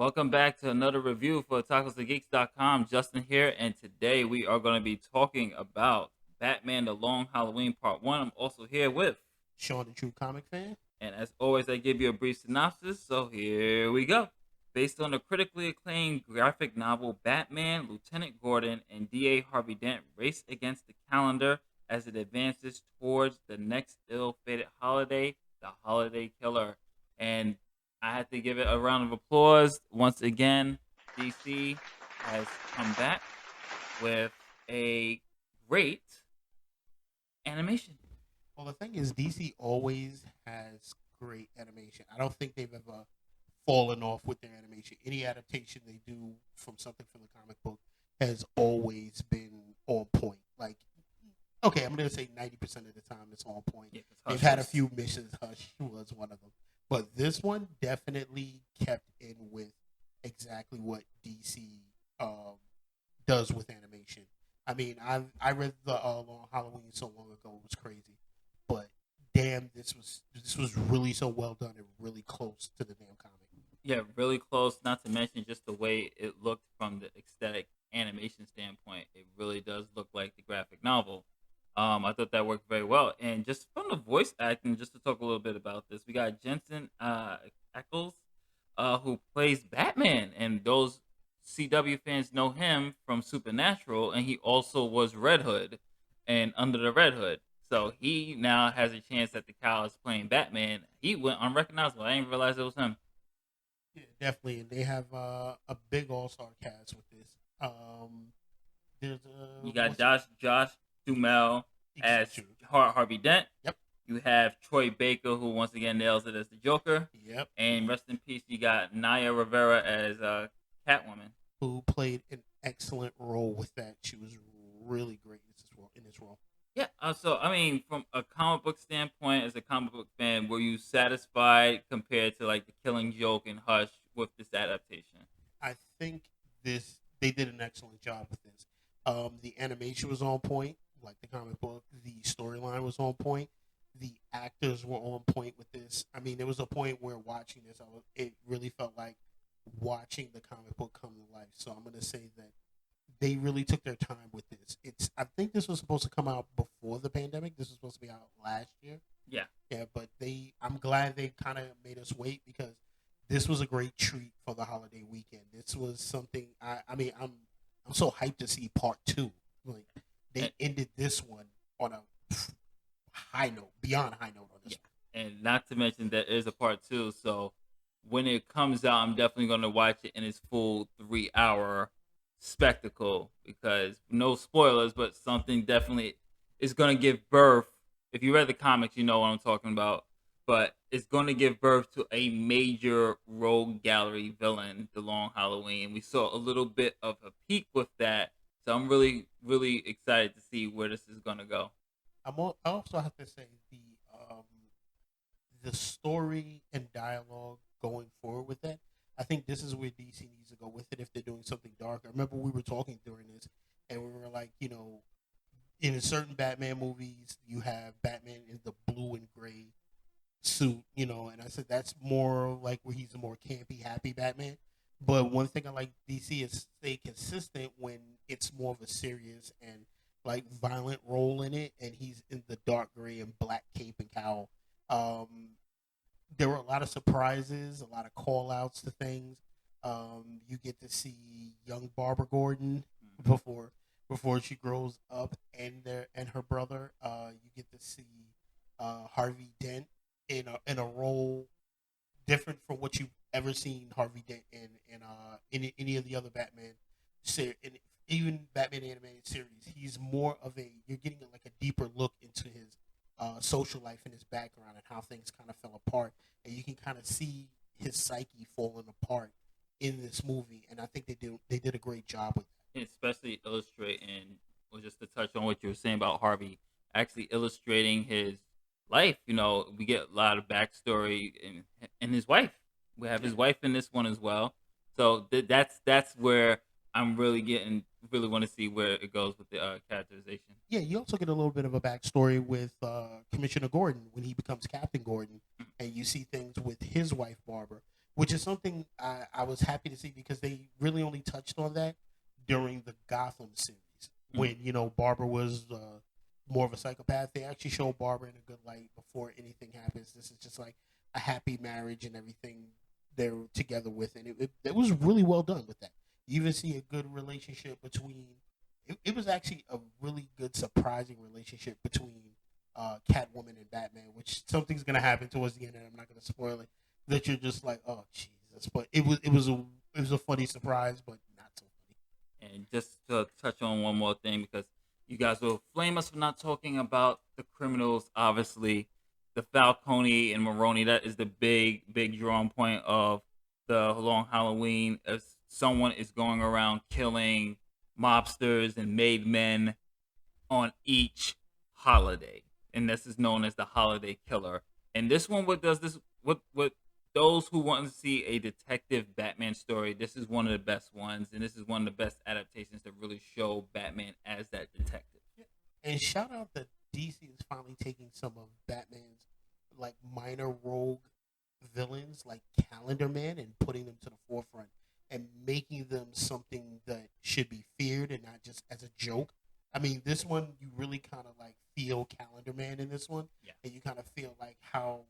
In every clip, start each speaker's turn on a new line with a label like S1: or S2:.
S1: Welcome back to another review for tacosandgeeks.com. Justin here, and today we are going to be talking about Batman The Long Halloween Part 1. I'm also here with,
S2: Sean, the true comic fan.
S1: and as always, I give you a brief synopsis, so here we go. Based on the critically acclaimed graphic novel Batman, Lieutenant Gordon and D.A. Harvey Dent race against the calendar as it advances towards the next ill-fated holiday, the Holiday Killer. And I have to give it a round of applause. Once again, DC has come back with a great animation.
S2: Well, the thing is, DC always has great animation. I don't think they've ever fallen off with their animation. Any adaptation they do from something from the comic book has always been on point. Like, okay, I'm going to say 90% of the time it's on point.
S1: Yeah, 'cause
S2: They've
S1: Hush
S2: had a
S1: was-
S2: few missions. Hush was one of them. But this one definitely kept in with exactly what DC does with animation. I mean, I read the Long Halloween so long ago; it was crazy. But damn, this was really so well done and really close to the damn comic.
S1: yeah, really close. Not to mention just the way it looked from the aesthetic animation standpoint. It really does look like the graphic novel. I thought that worked very well. And just from the voice acting, just to talk a little bit about this, we got Jensen Ackles, who plays Batman, and those CW fans know him from Supernatural, and he also was Red Hood and Under the Red Hood. So he now has a chance at the cow is playing Batman. He went unrecognizable. I didn't realize it was him.
S2: Yeah, definitely, and they have a big all star cast with this. There's
S1: You got Josh Dumel as
S2: True.
S1: Harvey Dent.
S2: Yep,
S1: You have Troy Baker, who once again nails it as the Joker.
S2: yep.
S1: And rest in peace, you got Naya Rivera as Catwoman.
S2: Who played an excellent role with that? She was really great in this role.
S1: Yeah. So I mean, from a comic book standpoint, as a comic book fan, were you satisfied compared to like the Killing Joke and Hush with this adaptation?
S2: I think this they did an excellent job with this. The animation was on point, like the comic book. The storyline was on point. The actors were on point with this. I mean, there was a point where watching this, it really felt like watching the comic book come to life. So I'm gonna say that they really took their time with this. I think this was supposed to come out before the pandemic. This was supposed to be out last year.
S1: Yeah.
S2: Yeah, but I'm glad they kind of made us wait because this was a great treat for the holiday weekend. This was something I mean, I'm so hyped to see part 2. Like they ended this one on a high note, beyond high note on this
S1: Yeah. And not to mention there is a part two, so when it comes out, I'm definitely going to watch it in its full 3 hour spectacle because no spoilers, but something definitely is going to give birth. If you read the comics, you know what I'm talking about. But it's going to give birth to a major rogue gallery villain, the Long Halloween. We saw a little bit of a peek with that, so I'm really, really excited to see where this is going to go.
S2: I also have to say um, the story and dialogue going forward with that. I think this is where DC needs to go with it if they're doing something dark. I remember we were talking during this, and we were like, in certain Batman movies, you have Batman in the blue and gray suit, and I said that's more like where he's a more campy, happy Batman. But one thing I like DC is stay consistent when it's more of a serious and like violent role in it, and he's in the dark gray and black cape and cowl. Um, there were a lot of surprises, a lot of call outs to things. You get to see young Barbara Gordon
S1: Mhm.
S2: before she grows up, and her brother. You get to see Harvey Dent in a role different from what you've ever seen Harvey Dent in any of the other Batman in even Batman animated series. He's more of a you're getting like a deeper look into his social life and his background and how things kind of fell apart, and you can kind of see his psyche falling apart in this movie. And I think they did a great job with
S1: Especially illustrating, or just to touch on what you were saying about Harvey, actually illustrating his life. We get a lot of backstory and his wife. We have his
S2: that.
S1: wife in this one as well. So that's where I'm really want to see where it goes with the characterization.
S2: Yeah, you also get a little bit of a backstory with Commissioner Gordon when he becomes Captain Gordon, and you see things with his wife Barbara. which is something I was happy to see because they really only touched on that during the Gotham series
S1: Mm.
S2: when Barbara was more of a psychopath. They actually show Barbara in a good light before anything happens. This is just like a happy marriage and everything they're together with, and it was really well done with that. You even see a good relationship between. It was actually a really good, surprising relationship between Catwoman and Batman, which something's gonna happen towards the end, and I'm not gonna spoil it. That you're just like, oh Jesus, but it was a funny surprise, but not so funny.
S1: And just to touch on one more thing, because you guys will flame us for not talking about the criminals. Obviously, the Falcone and Maroni. That is the big drawing point of the Long Halloween. As someone is going around killing mobsters and made men on each holiday, and this is known as the holiday killer. And this one, what does this? What those who want to see a detective Batman story, this is one of the best ones, and this is one of the best adaptations to really show Batman as that detective.
S2: Yeah. And shout out that DC is finally taking some of Batman's like minor rogue villains like Calendar Man and putting them to the forefront and making them something that should be feared and not just as a joke. I mean, this one you really kind of like feel Calendar Man in this one,
S1: Yeah,
S2: and you kind of feel like how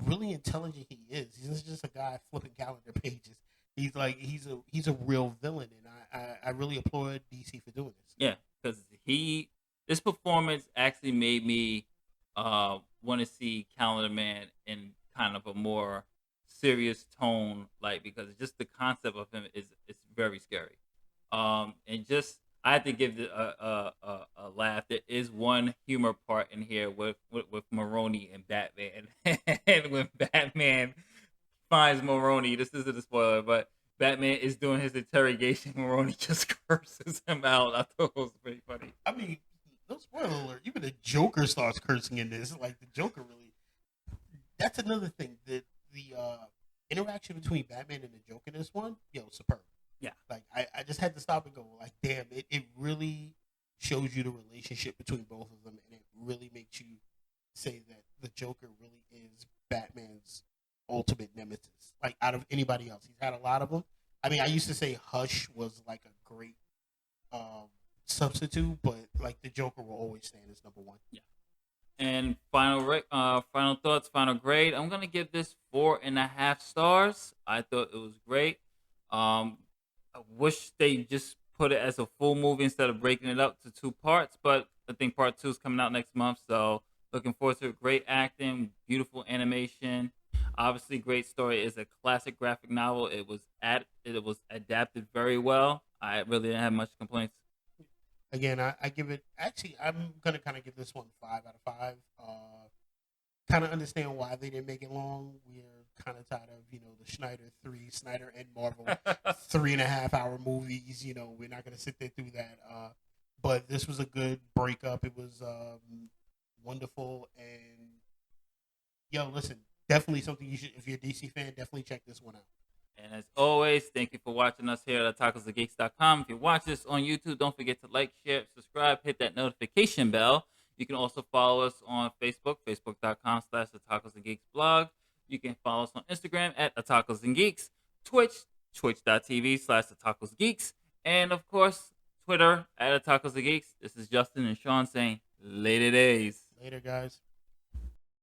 S2: really intelligent he is. He's just a guy flipping calendar pages. He's a real villain, and I really applaud DC for doing this.
S1: yeah, because this performance actually made me want to see Calendar Man in kind of a more serious tone, like because just the concept of him is it's very scary. And just I had to give it a laugh. There is one humor part in here with Maroni and Batman, and when Batman finds Maroni, this isn't a spoiler, but Batman is doing his interrogation. Maroni just curses him out. I thought it was pretty funny.
S2: I mean, no spoiler alert. Even the Joker starts cursing in this. Like the Joker really. That's another thing. The interaction between Batman and the Joker in this one, superb.
S1: Yeah,
S2: Like I just had to stop and go, like, damn, it really shows you the relationship between both of them, and it really makes you say that the Joker really is Batman's ultimate nemesis. Like out of anybody else, he's had a lot of them. I mean, I used to say Hush was like a great um, substitute, but like the Joker will always stand as number one.
S1: yeah. And final thoughts, final grade. I'm gonna give this 4.5 stars. I thought it was great. I wish they just put it as a full movie instead of breaking it up to two parts. But I think part two is coming out next month, so looking forward to it. Great acting, beautiful animation. Obviously, great story. It's a classic graphic novel. It was adapted very well. I really didn't have much complaints.
S2: Again, I give it. Actually, I'm gonna kind of give this one 5 out of 5. Kind of understand why they didn't make it long. We're kind of tired of the Snyder and Marvel 3.5 hour movies. We're not gonna sit there through that. But this was a good breakup. It was wonderful, and listen, definitely something you should. If you're a DC fan, definitely check this one out.
S1: And as always, thank you for watching us here at tacosandgeeks.com. If you watch this on YouTube, don't forget to like, share, subscribe, hit that notification bell. You can also follow us on Facebook, facebook.com/the Tacos and Geeks blog. You can follow us on Instagram at the Tacos and Geeks, Twitch, twitch.tv/the Tacos Geeks, and of course, Twitter at the Tacos and Geeks. This is Justin and Sean saying later days.
S2: Later, guys.